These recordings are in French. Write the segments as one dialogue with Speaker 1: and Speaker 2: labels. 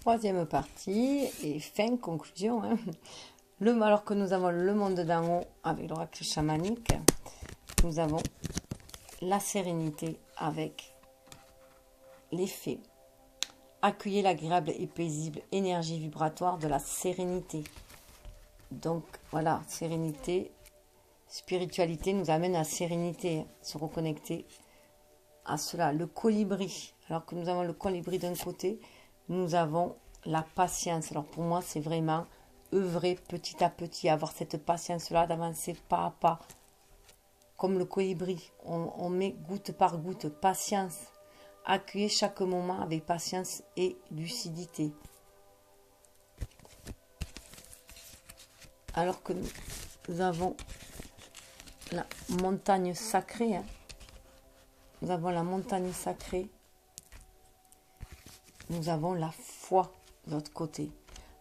Speaker 1: Troisième partie et fin conclusion. Hein. Alors que nous avons le monde d'en haut avec l'oracle chamanique, nous avons la sérénité avec les fées. Accueillez l'agréable et paisible énergie vibratoire de la sérénité. Donc voilà, sérénité, spiritualité nous amène à sérénité, se reconnecter à cela. Le colibri, alors que nous avons le colibri d'un côté, nous avons la patience. Alors pour moi, c'est vraiment œuvrer petit à petit, avoir cette patience-là, d'avancer pas à pas. Comme le colibri, on met goutte par goutte, patience. Accueillez chaque moment avec patience et lucidité. Alors que nous avons la montagne sacrée, hein. Nous avons la montagne sacrée, nous avons la foi de l'autre côté.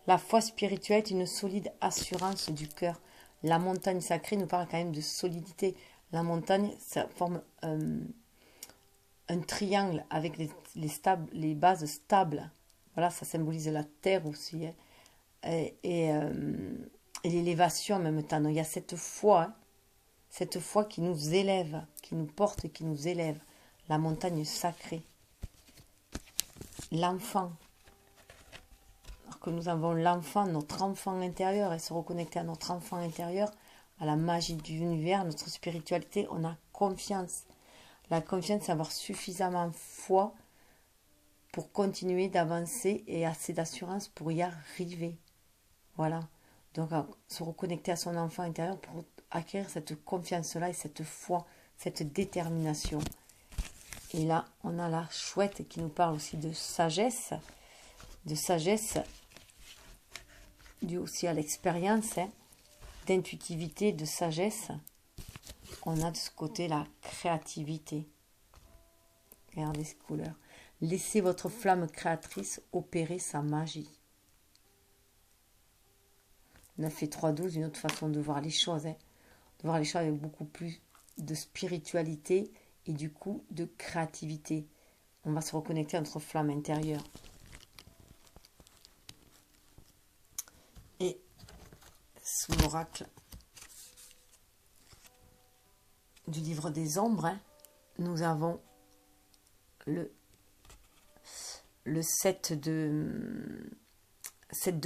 Speaker 1: La foi spirituelle est une solide assurance du cœur. La montagne sacrée nous parle quand même de solidité. La montagne, ça forme un triangle avec les bases stables. Voilà, ça symbolise la terre aussi. Hein. Et l'élévation en même temps. Donc, il y a cette foi qui nous élève, qui nous porte, qui nous élève. La montagne sacrée. L'enfant. Alors que nous avons l'enfant, notre enfant intérieur, et se reconnecter à notre enfant intérieur, à la magie de l'univers, notre spiritualité, on a confiance. La confiance, c'est avoir suffisamment foi pour continuer d'avancer et assez d'assurance pour y arriver. Voilà. Donc, se reconnecter à son enfant intérieur pour acquérir cette confiance-là et cette foi, cette détermination. Et là, on a la chouette qui nous parle aussi de sagesse due aussi à l'expérience, hein, d'intuitivité, de sagesse. On a de ce côté la créativité. Regardez ces couleurs. Laissez votre flamme créatrice opérer sa magie. 9 et 3, 12, une autre façon de voir les choses. Hein. De voir les choses avec beaucoup plus de spiritualité et du coup de créativité. On va se reconnecter à notre flamme intérieure. Et sous l'oracle du livre des ombres, hein, nous avons le 7 de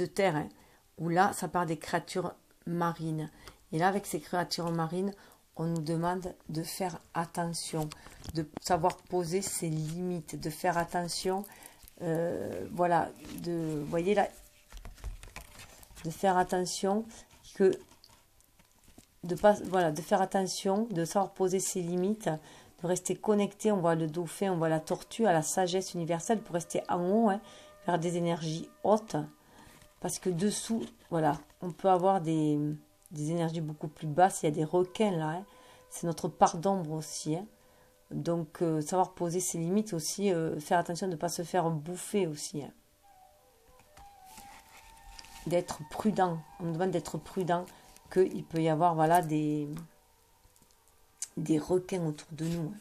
Speaker 1: terre, hein, où là, ça part des créatures marines. Et là, avec ces créatures marines, on nous demande de faire attention, de savoir poser ses limites, de faire attention, voilà, vous voyez là, de faire attention de faire attention, de savoir poser ses limites, de rester connecté. On voit le dauphin, on voit la tortue, à la sagesse universelle pour rester en haut, hein, vers des énergies hautes. Parce que dessous, voilà, on peut avoir des énergies beaucoup plus basses. Il y a des requins là. Hein. C'est notre part d'ombre aussi. Hein. Donc, savoir poser ses limites aussi. Faire attention de ne pas se faire bouffer aussi. Hein. D'être prudent. On nous demande d'être prudent. Qu'il peut y avoir voilà, des requins autour de nous. Hein.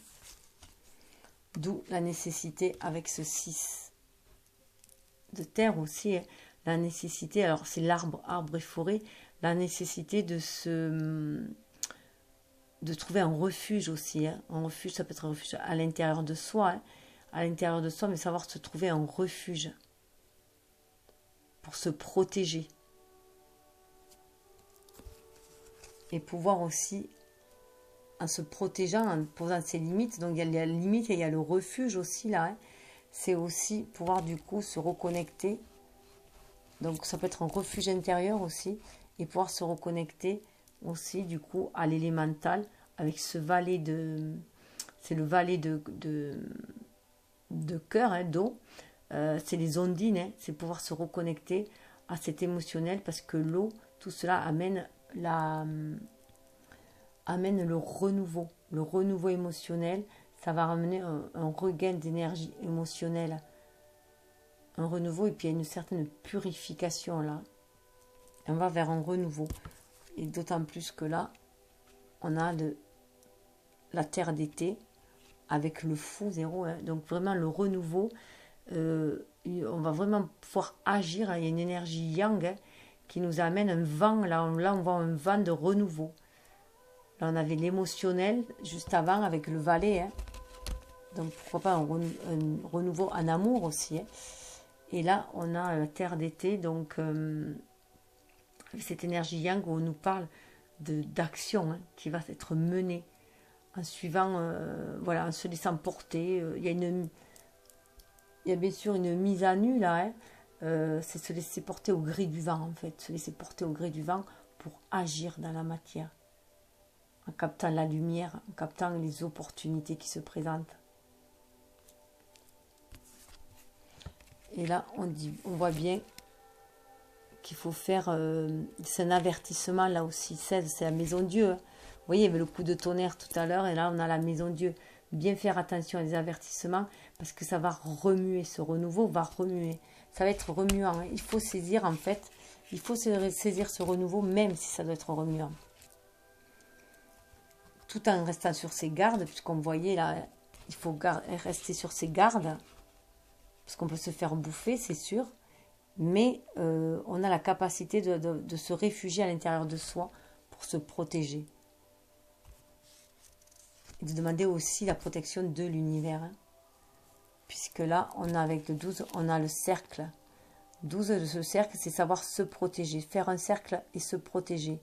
Speaker 1: D'où la nécessité avec ce 6 de terre aussi. Hein. La nécessité, alors c'est arbre et forêt, la nécessité de trouver un refuge aussi. Hein. Un refuge, ça peut être un refuge à l'intérieur de soi, hein. À l'intérieur de soi, mais savoir se trouver un refuge pour se protéger. Et pouvoir aussi, en se protégeant, en posant ses limites, donc il y a la limite et il y a le refuge aussi là, hein. C'est aussi pouvoir du coup se reconnecter. Donc ça peut être un refuge intérieur aussi et pouvoir se reconnecter aussi du coup à l'élémental avec ce valet c'est le valet de cœur, hein, d'eau. C'est les ondines, hein, c'est pouvoir se reconnecter à cet émotionnel parce que l'eau, tout cela amène le renouveau émotionnel. Ça va ramener un regain d'énergie émotionnelle. Un renouveau et puis il y a une certaine purification là. Et on va vers un renouveau. Et d'autant plus que là, on a la terre d'été avec le fou zéro. Hein. Donc vraiment le renouveau, on va vraiment pouvoir agir. Il y a une énergie yang qui nous amène un vent. Là, on voit un vent de renouveau. Là, on avait l'émotionnel juste avant avec le valet. Hein. Donc, pourquoi pas un renouveau en amour aussi. Hein. Et là, on a la terre d'été. Donc, cette énergie yang où on nous parle d'action hein, qui va être menée en suivant, voilà, en se laissant porter. Il y a bien sûr une mise à nu là. Hein. C'est se laisser porter au gré du vent en fait. Se laisser porter au gré du vent pour agir dans la matière. En captant la lumière, en captant les opportunités qui se présentent. Et là, on voit bien qu'il faut faire... c'est un avertissement là aussi. 16, c'est la maison Dieu. Hein. Vous voyez, il y avait le coup de tonnerre tout à l'heure. Et là, on a la maison Dieu. Bien faire attention à les avertissements. Parce que ça va remuer. Ce renouveau va remuer. Ça va être remuant. Hein. Il faut saisir en fait. Il faut saisir ce renouveau même si ça doit être remuant. Tout en restant sur ses gardes, puisqu'on voyait là, il faut rester sur ses gardes, parce qu'on peut se faire bouffer, c'est sûr, mais on a la capacité de se réfugier à l'intérieur de soi pour se protéger. Et de demander aussi la protection de l'univers. Hein. Puisque là, on a avec le 12, on a le cercle. 12 de ce cercle, c'est savoir se protéger, faire un cercle et se protéger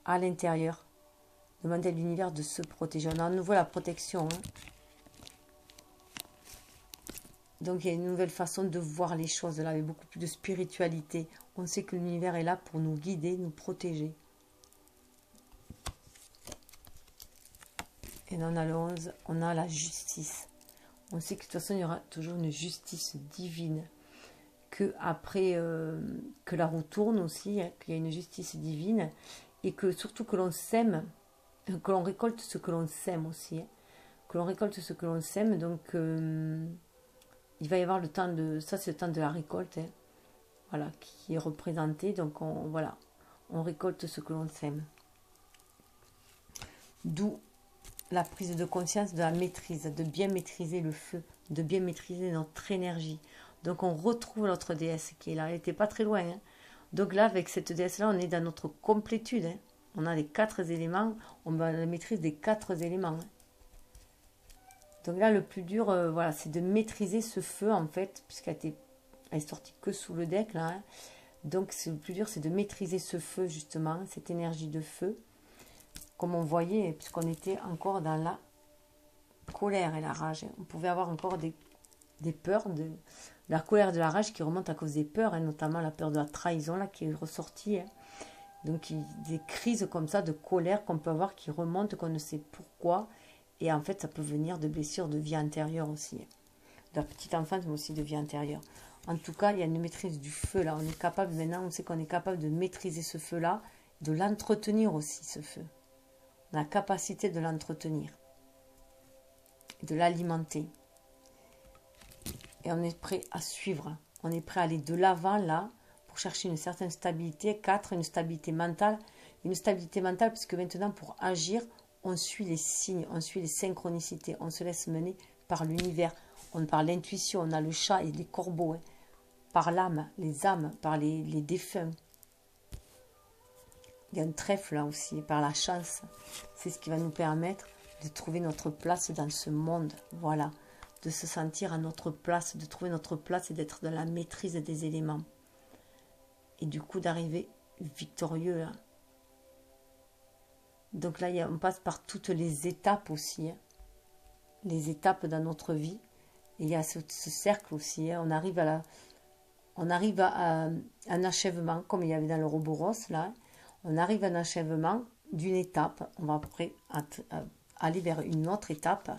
Speaker 1: à l'intérieur. Demander à l'univers de se protéger. On a à nouveau la protection. Hein. Donc il y a une nouvelle façon de voir les choses là, avec beaucoup plus de spiritualité. On sait que l'univers est là pour nous guider, nous protéger. Et là on a le 11, on a la justice. On sait que de toute façon il y aura toujours une justice divine. Que après que la roue tourne aussi, hein, qu'il y a une justice divine. Et que surtout que l'on sème. Que l'on récolte ce que l'on sème aussi. Hein. Que l'on récolte ce que l'on sème. Donc, il va y avoir le temps de... Ça, c'est le temps de la récolte. Hein. Voilà, qui est représenté. Donc, voilà. On récolte ce que l'on sème. D'où la prise de conscience de la maîtrise. De bien maîtriser le feu. De bien maîtriser notre énergie. Donc, on retrouve notre déesse qui est là. Elle n'était pas très loin. Hein. Donc là, avec cette déesse-là, on est dans notre complétude. Hein. On a les 4 éléments, on a la maîtrise des 4 éléments. Donc là, le plus dur, voilà, c'est de maîtriser ce feu, en fait, puisqu'elle est sortie que sous le deck, là. Hein. Donc, le plus dur, c'est de maîtriser ce feu, justement, cette énergie de feu. Comme on voyait, puisqu'on était encore dans la colère et la rage. On pouvait avoir encore des peurs, de la colère et de la rage qui remontent à cause des peurs, hein, notamment la peur de la trahison, là, qui est ressortie, hein. Donc, des crises comme ça de colère qu'on peut avoir qui remontent, qu'on ne sait pourquoi. Et en fait, ça peut venir de blessures de vie antérieure aussi. De la petite enfance, mais aussi de vie antérieure. En tout cas, il y a une maîtrise du feu là. On est capable, maintenant, on sait qu'on est capable de maîtriser ce feu-là, de l'entretenir aussi, ce feu. On a la capacité de l'entretenir. De l'alimenter. Et on est prêt à suivre. On est prêt à aller de l'avant là, chercher une certaine stabilité. 4, une stabilité mentale. Une stabilité mentale parce que maintenant, pour agir, on suit les signes, on suit les synchronicités. On se laisse mener par l'univers. On par l'intuition, on a le chat et les corbeaux. Hein. Par l'âme, les âmes, par les défunts. Il y a un trèfle là aussi, par la chance. C'est ce qui va nous permettre de trouver notre place dans ce monde. Voilà. De se sentir à notre place, de trouver notre place et d'être dans la maîtrise des éléments. Et du coup d'arriver victorieux. Hein. Donc là, on passe par toutes les étapes aussi. Hein. Les étapes dans notre vie. Et il y a ce cercle aussi. Hein. On arrive à un achèvement, comme il y avait dans le Ouroboros. Là. On arrive à un achèvement d'une étape. On va après aller vers une autre étape.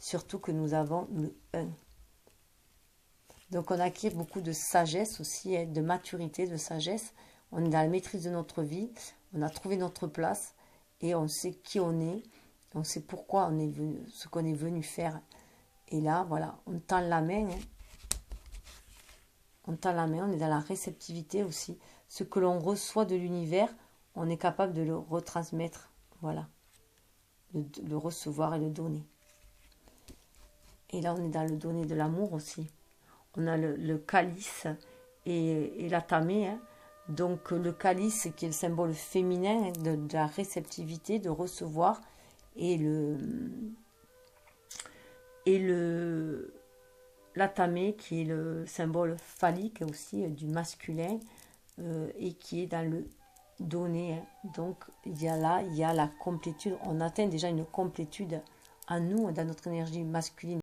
Speaker 1: Surtout que nous avons le 1. Donc on acquiert beaucoup de sagesse aussi, de maturité, de sagesse. On est dans la maîtrise de notre vie, on a trouvé notre place et on sait qui on est, on sait pourquoi on est venu, ce qu'on est venu faire. Et là, voilà, on tend la main. Hein. On tend la main, on est dans la réceptivité aussi. Ce que l'on reçoit de l'univers, on est capable de le retransmettre. Voilà, de le recevoir et le donner. Et là, on est dans le donner de l'amour aussi. on a le calice et la tamée. Hein. Donc le calice qui est le symbole féminin de la réceptivité, de recevoir, et la tamée qui est le symbole phallique aussi du masculin et qui est dans le donner. Hein. Donc il y a la complétude. On atteint déjà une complétude en nous, dans notre énergie masculine.